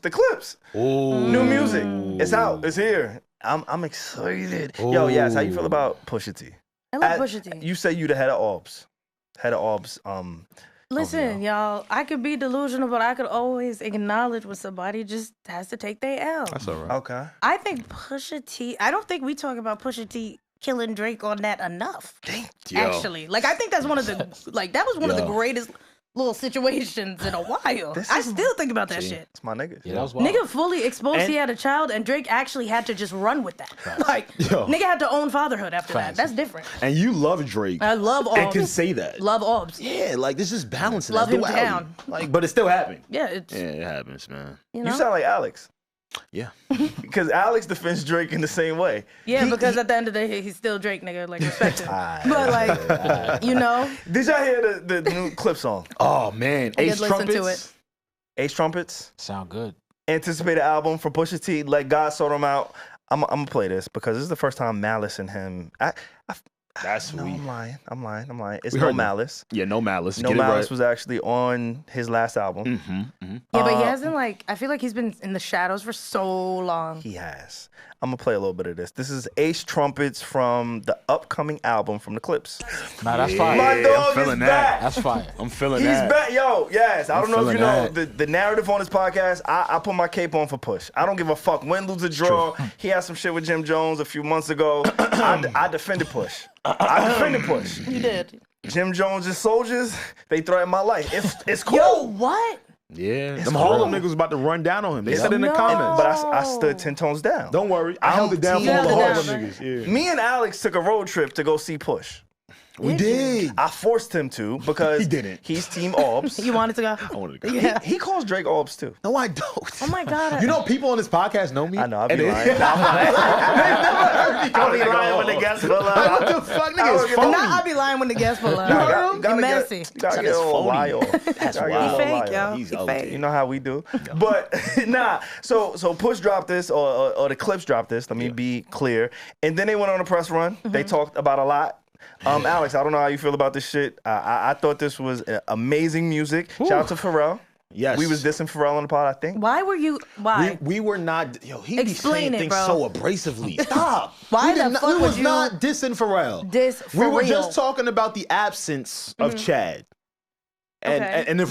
The Clipse. Ooh. New music. It's out. It's here. I'm excited. Ooh. Yo, yes. How you feel about Pusha T? I love Pusha T. You say you the head of Orbs. Head of Orbs. Listen, y'all, I could be delusional, but I could always acknowledge when somebody just has to take their L. That's all right. Okay. I think Pusha T, I don't think we talk about Pusha T killing Drake on that enough. Actually. Like, I think that's one of the, like, that was one of the greatest little situations in a while. I still think about that shit. It's my nigga. Yeah, that was wild. Nigga fully exposed he had a child, and Drake actually had to just run with that. Like, nigga had to own fatherhood after that. That's different. And you love Drake. I love Orbs. And can say that. Love Orbs. Yeah, like this is balancing. Love that him duality. down. Like, but it's still happening. Yeah, it happens, man. You know? You sound like Alex. Yeah. Because Alex defends Drake in the same way. Yeah, because at the end of the day, he's still Drake, nigga. Like, respect him. But, like, you know? Did y'all hear the new Clipse song? Oh, man. Ace Trumpets. Ace Trumpets. Sound good. Anticipated album from Pusha T. Let God sort him out. I'm going to play this because this is the first time Malice and him... That's sweet. No, I'm lying. It's No Malice. Yeah, No Malice. No Malice was actually on his last album. Yeah, but he hasn't, like, I feel like he's been in the shadows for so long. He has. I'm going to play a little bit of this. This is Ace Trumpets from the upcoming album from the Clipse. Nah, that's fire. My dog is back. That's fire. I'm feeling He's that. back. Yo, yes. I don't know if you know that. the narrative on this podcast. I put my cape on for Push. I don't give a fuck. Win, lose, or draw. He had some shit with Jim Jones a few months ago. I defended Push. I defended Push. You did. Jim Jones' soldiers, they threatened my life. It's cool. Yo, what? Yeah. Them Harlem niggas was about to run down on him. They said in the comments. But I stood 10 tones down. Don't worry. I held it down for all the Harlem niggas. Yeah. Me and Alex took a road trip to go see Push. We did. I forced him to because He didn't. He's Team Orbs. You wanted to go? I wanted to go. Yeah. He calls Drake Orbs too. No, I don't. Oh my God. You know, people on this podcast know me. I know. I be And lying. I be lying when the guests pull up. What the fuck, nigga? It's phony. Nah, I be lying when the guests pull up. You're messy. Gotta get a little wild. That's He wild. fake, yo. He's He OD. fake. You know how we do. But nah. So Push dropped this, or the Clipse dropped this. Let me be clear. And then they went on a press run. They talked about a lot. Alex, I don't know how you feel about this shit. I thought this was amazing music. Shout out to Pharrell. Yes. We was dissing Pharrell on the pod, I think. Why were you? Why? We were not. Yo, he be Explain saying it, things bro. so abrasively. Stop. Why we the did fuck we would was you not dissing Pharrell. diss We were for just real? talking about the absence of Chad, and Okay. and if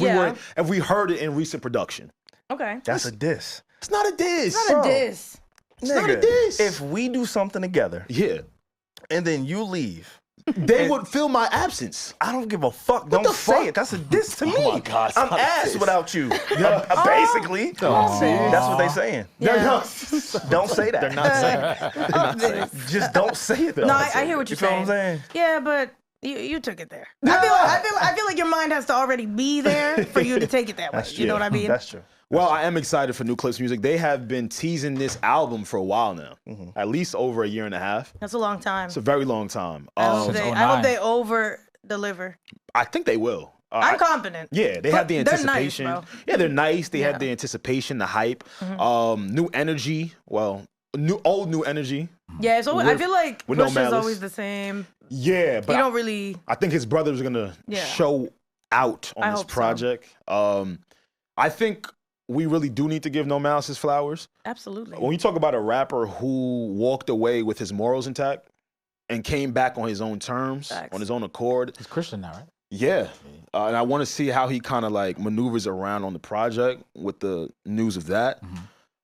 we heard it in recent production, Okay. That's a diss. it's not a diss. It's not a diss. It's not a Nigga, diss. If we do something together Yeah, and then you leave, they would feel my absence. I don't give a fuck. Don't the say fuck? it. That's a diss to me. Oh my God, I'm stop ass this. without you. Basically. That's what they saying. Yeah. Don't say that. They're not saying. They're not saying. Just don't say it. No, I hear what you're You feel saying. what I'm saying? Yeah, but you took it there. I feel like your mind has to already be there for you to take it that way. That's true. You know what I mean? That's true. Well, I am excited for new Clipse music. They have been teasing this album for a while now, at least over a year and a half. That's a long time. It's a very long time. I hope Since they 09. over deliver. I think they will. I'm confident. Yeah, they But have the they're nice, anticipation. bro. Yeah, they're nice. They Yeah. have the anticipation, the hype, new energy. Well, new energy. Yeah, it's always, I feel like with no Push is Malice. always the same. Yeah, but You don't really. I think his brother's gonna Yeah. show out on I this hope so. project. I think we really do need to give No Malice his flowers. Absolutely. When you talk about a rapper who walked away with his morals intact and came back on his own terms, Facts. on his own accord, He's Christian now, right? yeah. And I want to see how he kind of like maneuvers around on the project with the news of that.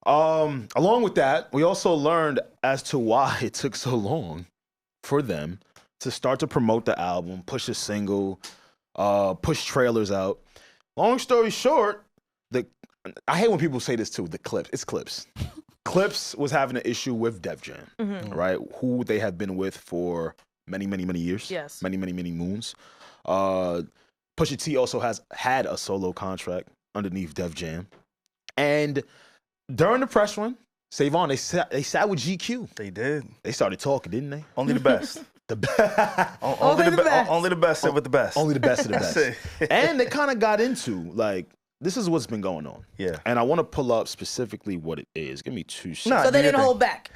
Along with that, we also learned as to why it took so long for them to start to promote the album, push a single, push trailers out. Long story short, I hate when people say this too, the Clipse. It's Clipse. Clipse was having an issue with Def Jam, right? Who they have been with for many, many, many years. Yes. Many, many, many moons. Pusha T also has had a solo contract underneath Def Jam. And during the press run, SaVon, they sat with GQ. They did. They started talking, didn't they? Only the best. The best. Only the best. Only the best sit with the best. Only the best of the That's best. it. And they kind of got into, like, this is what's been going on. Yeah. And I want to pull up specifically what it is. Give me 2 seconds. Nah, So they do your didn't thing. hold back.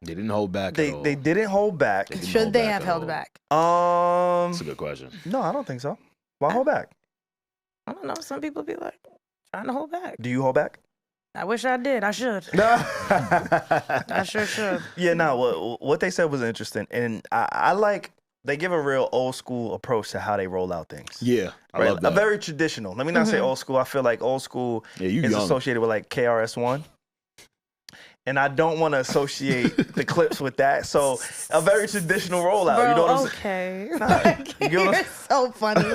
They didn't hold back at all. They didn't hold back. didn't Should hold they back have at held all. back? That's a good question. No, I don't think so. Why hold back? I don't know. Some people be like trying to hold back. Do you hold back? I wish I did. I should. I sure should. Yeah, no, what they said was interesting. And I like, they give a real old school approach to how they roll out things. Yeah, I love that. A very traditional. Let me not say old school. I feel like old school is associated with like KRS-One. And I don't want to associate the Clipse with that. So a very traditional rollout. Bro, you know what I'm saying? Okay. You're so funny.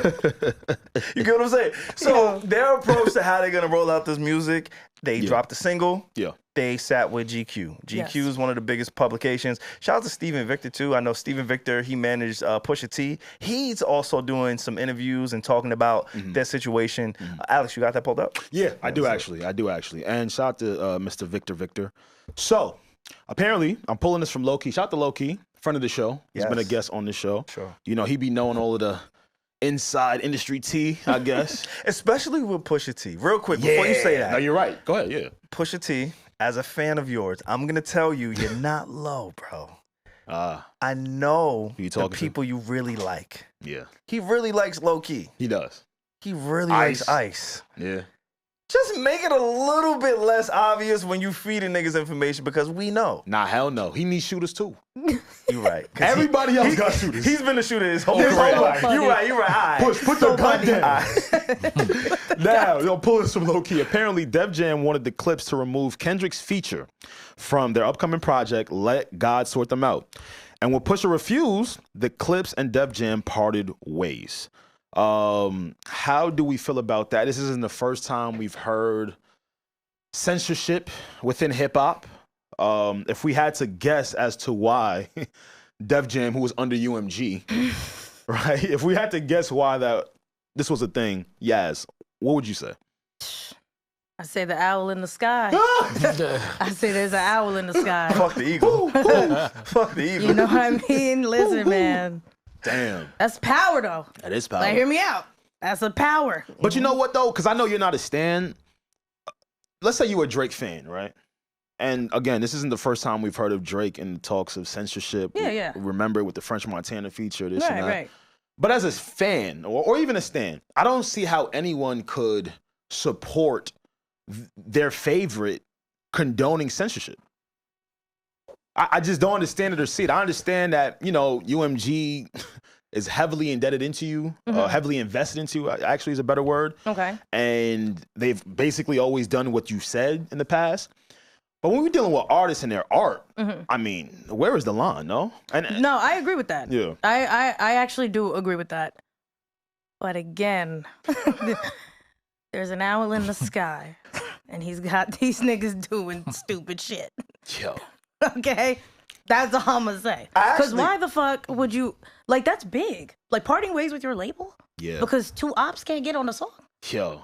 You get what I'm saying? So their approach to how they're going to roll out this music, they dropped a single. Yeah. They sat with GQ. GQ is one of the biggest publications. Shout out to Steven Victor, too. I know Steven Victor, he managed Pusha T. He's also doing some interviews and talking about their situation. Alex, you got that pulled up? Yeah, I do actually. And shout out to Mr. Victor. So, apparently, I'm pulling this from Low-Key. Shout out to Low-Key, friend of the show. He's been a guest on the show. Sure. You know, he be knowing all of the inside industry tea, I guess. Especially with Pusha T. Real quick, before you say that. No, you're right. Go ahead, yeah. Pusha T, as a fan of yours, I'm going to tell you, you're not low, bro. I know the people you really like. Yeah. He really likes Low-Key. He does. He really likes Ice. Yeah. Just make it a little bit less obvious when you feeding niggas information because we know. Nah, hell no. He needs shooters too. You're right. Everybody else got shooters. He's been a shooter his whole career. You're right. All right. Put the gun down. Now, yo, pull this from Low-Key. Apparently, Def Jam wanted the Clipse to remove Kendrick's feature from their upcoming project, Let God Sort Them Out. And when Pusha refused, the Clipse and Def Jam parted ways. How do we feel about that? This isn't the first time we've heard censorship within hip hop. If we had to guess as to why Def Jam, who was under UMG, right? If we had to guess why this was a thing, Yaz, what would you say? I say the owl in the sky. I say there's an owl in the sky. Fuck the eagle. Fuck the eagle. You know what I mean? Listen, man. Damn. That's power, though. That is power. Like, hear me out. That's a power. But you know what, though? Because I know you're not a stan. Let's say you're a Drake fan, right? And again, this isn't the first time we've heard of Drake in the talks of censorship. Yeah. Remember with the French Montana feature, this and that. Right. But as a fan, or even a stan, I don't see how anyone could support their favorite condoning censorship. I just don't understand it or see it. I understand that, you know, UMG is heavily indebted into you, heavily invested into you, actually is a better word. Okay. And they've basically always done what you said in the past. But when we're dealing with artists and their art, I mean, where is the line, no? No, I agree with that. Yeah. I actually do agree with that. But again, there's an owl in the sky, and he's got these niggas doing stupid shit. Yo. Okay? That's all I'm gonna say. Because why the fuck would you, like, that's big. Like, parting ways with your label? Yeah. Because two ops can't get on the song? Yo.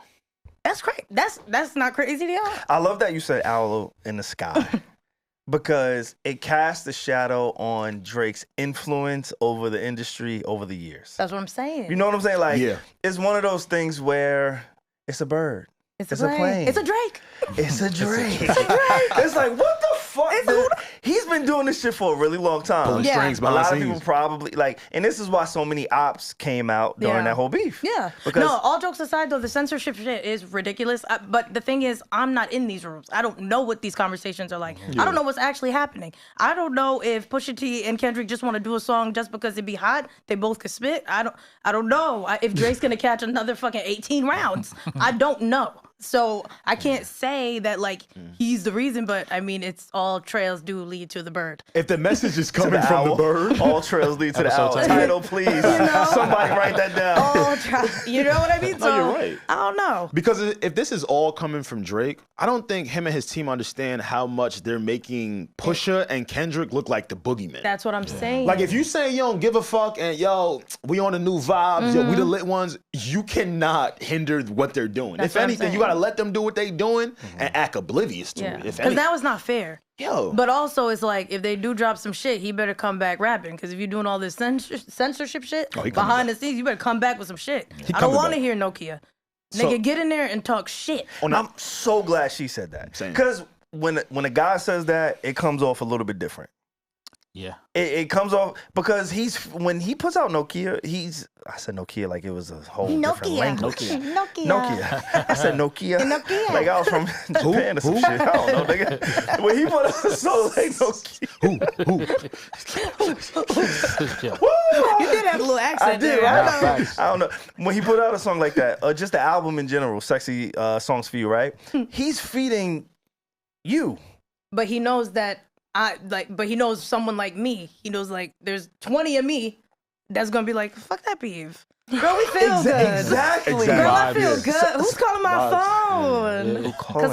That's crazy. That's not crazy to y'all? I love that you said owl in the sky. Because it casts a shadow on Drake's influence over the industry over the years. That's what I'm saying. You know what I'm saying? Like, it's one of those things where it's a bird. It's a plane. It's a Drake. It's a Drake. It's like, what the fuck? He's been doing this shit for a really long time. Pulling strings A behind lot of scenes. people probably, like, and this is why so many ops came out during that whole beef. Yeah. Because, no, all jokes aside, though, the censorship shit is ridiculous. But the thing is, I'm not in these rooms. I don't know what these conversations are like. I don't know what's actually happening. I don't know if Pusha T and Kendrick just want to do a song just because it be hot. They both could spit. I don't know if Drake's gonna catch another fucking 18 rounds. I don't know. So I can't say that, like, he's the reason, but I mean, it's all trails do lead to the bird. If the message is coming from the bird, all trails lead to the owl. Title, please. Somebody write that down. You know what I mean? So, you're right. I don't know. Because if this is all coming from Drake, I don't think him and his team understand how much they're making Pusha and Kendrick look like the boogeyman. That's what I'm saying. Like, if you say you don't give a fuck and yo, we on the new vibes, yo, we the lit ones, you cannot hinder what they're doing. That's if anything, you gotta let them do what they doing and act oblivious to it. Because that was not fair. Yo. But also, it's like, if they do drop some shit, he better come back rapping. Because if you're doing all this censorship shit behind the scenes, you better come back with some shit. I don't want to hear Nokia. Nigga, get in there and talk shit. I'm so glad she said that. Because when a guy says that, it comes off a little bit different. Yeah. It comes off because when he puts out Nokia, I said Nokia like it was a whole different language. Nokia. I said Nokia. Nokia. Like I was from Japan or some shit. I don't know, nigga. When he put out a song like Nokia. You did have a little accent I did. there. I don't know. When he put out a song like that, or just the album in general, Sexy Songs for You, right? He's feeding you. But he knows that but he knows someone like me. He knows like there's 20 of me that's gonna be like, fuck that beef. Girl, we feel good. Exactly. Girl, I feel good. Who's calling my phone? Who's calling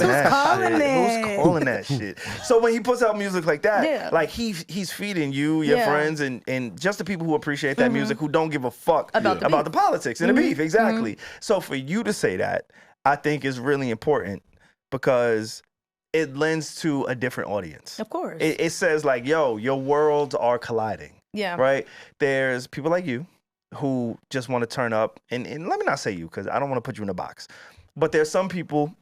that shit? So when he puts out music like that, like he's feeding you, your friends, and just the people who appreciate that music, who don't give a fuck about the politics and the beef. Exactly. So for you to say that, I think is really important because it lends to a different audience. Of course. It says like, yo, your worlds are colliding. Yeah. Right? There's people like you who just want to turn up, and let me not say you, because I don't want to put you in a box. But there's some people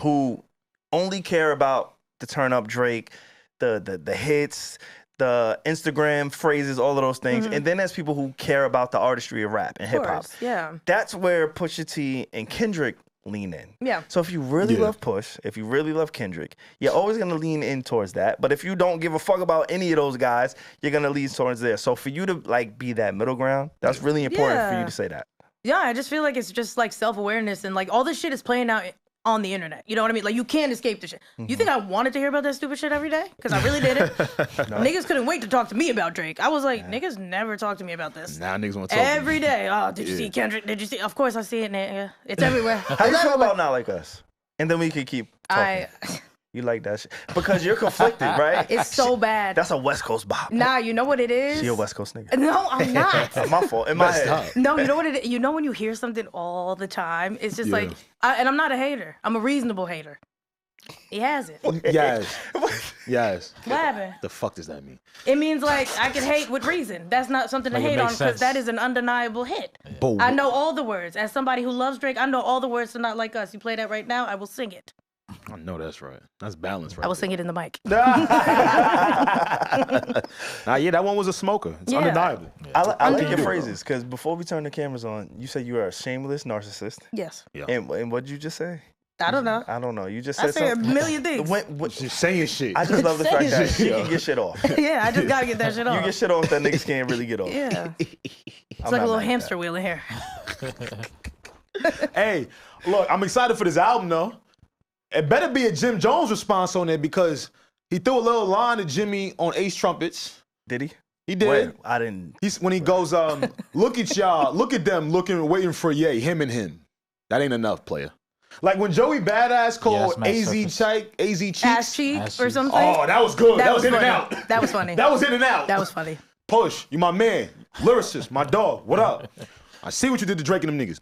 who only care about the turn up Drake, the hits, the Instagram phrases, all of those things. And then there's people who care about the artistry of rap and hip hop. Yeah. That's where Pusha T and Kendrick lean in. Yeah. So if you really love Push, if you really love Kendrick, you're always gonna lean in towards that. But if you don't give a fuck about any of those guys, you're gonna lean towards there. So for you to like be that middle ground, that's really important for you to say that. Yeah, I just feel like it's just like self-awareness and like all this shit is playing out on the internet. You know what I mean? Like you can't escape the shit. You think I wanted to hear about that stupid shit every day? Because I really didn't. Niggas couldn't wait to talk to me about Drake. I was like, niggas never talk to me about this. Now niggas want to talk every day. Oh, did you see Kendrick? Did you see? Of course I see it, nigga. It's everywhere. How you feel about Not Like Us? And then we can keep talking. You like that shit? Because you're conflicted, right? It's so bad. That's a West Coast bop. Nah, you know what it is? She a West Coast nigga. No, I'm not. That's my fault. In my head. No, you know what it is? You know when you hear something all the time, it's just like, and I'm not a hater. I'm a reasonable hater. He has it. Yes. Yes. What happened? The fuck does that mean? It means like I can hate with reason. That's not something to hate on because that is an undeniable hit. But I know all the words. As somebody who loves Drake, I know all the words to Not Like Us. You play that right now, I will sing it. I know that's right. That's balance, right? I will sing it in the mic. Yeah, that one was a smoker. It's undeniable. I like your phrases because before we turn the cameras on, you said you are a shameless narcissist. Yes. Yeah. And what did you just say? I don't know. I don't know. You just said I say a million things. She's saying shit. I just love the fact that she can get shit off. Yeah, I just gotta get that shit off. You get shit off that niggas can't really get off. Yeah. It's like a little hamster wheel in here. Hey, look, I'm excited for this album though. It better be a Jim Jones response on it because he threw a little line to Jimmy on Ace Trumpets. Did he? He did. Wait, I didn't. When he goes, look at y'all, look at them looking, waiting for him and him. That ain't enough, player. Like when Joey Badass called AZ Cheeks. Ass cheek or something. Oh, that was good. That was in and out. That was funny. That was in and out. That was funny. Push, you my man. Lyricist, my dog. What up? I see what you did to Drake and them niggas.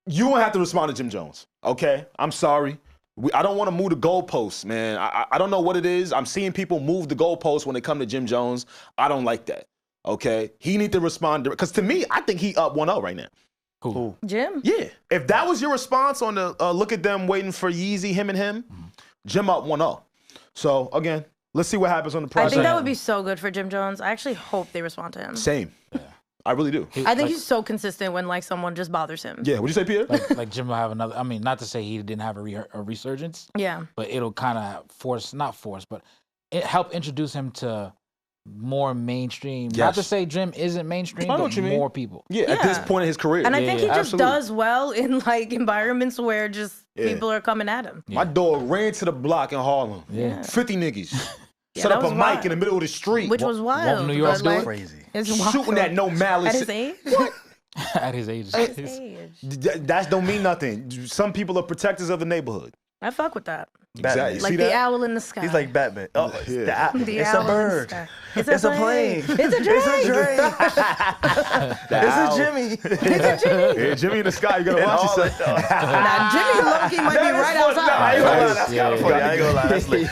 You won't have to respond to Jim Jones, okay? I'm sorry. I don't want to move the goalposts, man. I don't know what it is. I'm seeing people move the goalposts when they come to Jim Jones. I don't like that, okay? He need to respond, because to me, I think he up 1-0 right now. Who? Jim? Yeah. If that was your response on the look at them waiting for Yeezy, him and him, Jim up 1-0. So, again, let's see what happens on the project. I think that would be so good for Jim Jones. I actually hope they respond to him. Same. Yeah. I really do. I think he's so consistent when like someone just bothers him. Yeah, what'd you say, Peter? Like Jim will have another. I mean, not to say he didn't have a resurgence. Yeah. But it'll kind of not force, but it help introduce him to more mainstream. Yes. Not to say Jim isn't mainstream, I know but what you mean. more people. Yeah, at this point in his career. And I think he just absolutely. does well in like environments where just people are coming at him. My dog ran to the block in Harlem. Yeah. 50 niggas. Yeah, Set up a was mic wild. in the middle of the street. Which was wild. New York but, like, Crazy. It's wild. Shooting at no Malice. At his age? At his age. At his age. That don't mean nothing. Some people are protectors of the neighborhood. I fuck with that. Exactly. Like See the that? owl in the sky. He's like Batman. Oh, Yeah. The it's owl a in the bird. sky. It's a plane. It's a drink. It's a drink. It's a Jimmy. It's a Jimmy. Yeah, Jimmy in the sky, you gotta watch yourself. Now, Jimmy Loki might be right outside. I ain't gonna lie, that's kind of funny. I ain't gonna lie, that's lit.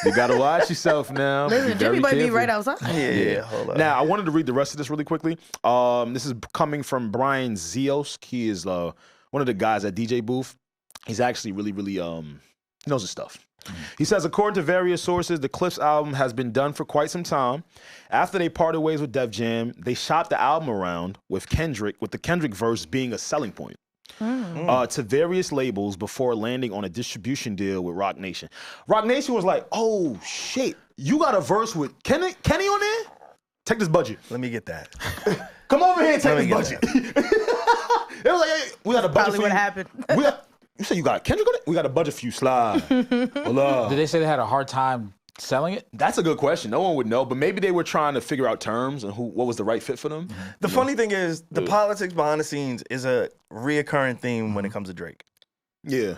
You gotta watch yourself now. Listen, Jimmy might be right outside. Yeah, hold on. Now, I wanted to read the rest of this really quickly. This is coming from Brian Ziosk. He is one of the guys at DJ Booth. He's actually really, he knows his stuff. He says, according to various sources, the Clipse album has been done for quite some time. After they parted ways with Def Jam, they shopped the album around with the Kendrick verse being a selling point. To various labels before landing on a distribution deal with Roc Nation. Roc Nation was like, oh shit, you got a verse with Kenny on there? Take this budget. Let me get that. Come over here and take this budget. It was like, hey, we got a budget Probably for what you. happened. You say you got Kendrick on it? We got a budget for you, slide. Hola. Did they say they had a hard time selling it? That's a good question. No one would know, but maybe they were trying to figure out terms and what was the right fit for them. The funny thing is, the politics behind the scenes is a reoccurring theme when it comes to Drake. Yeah.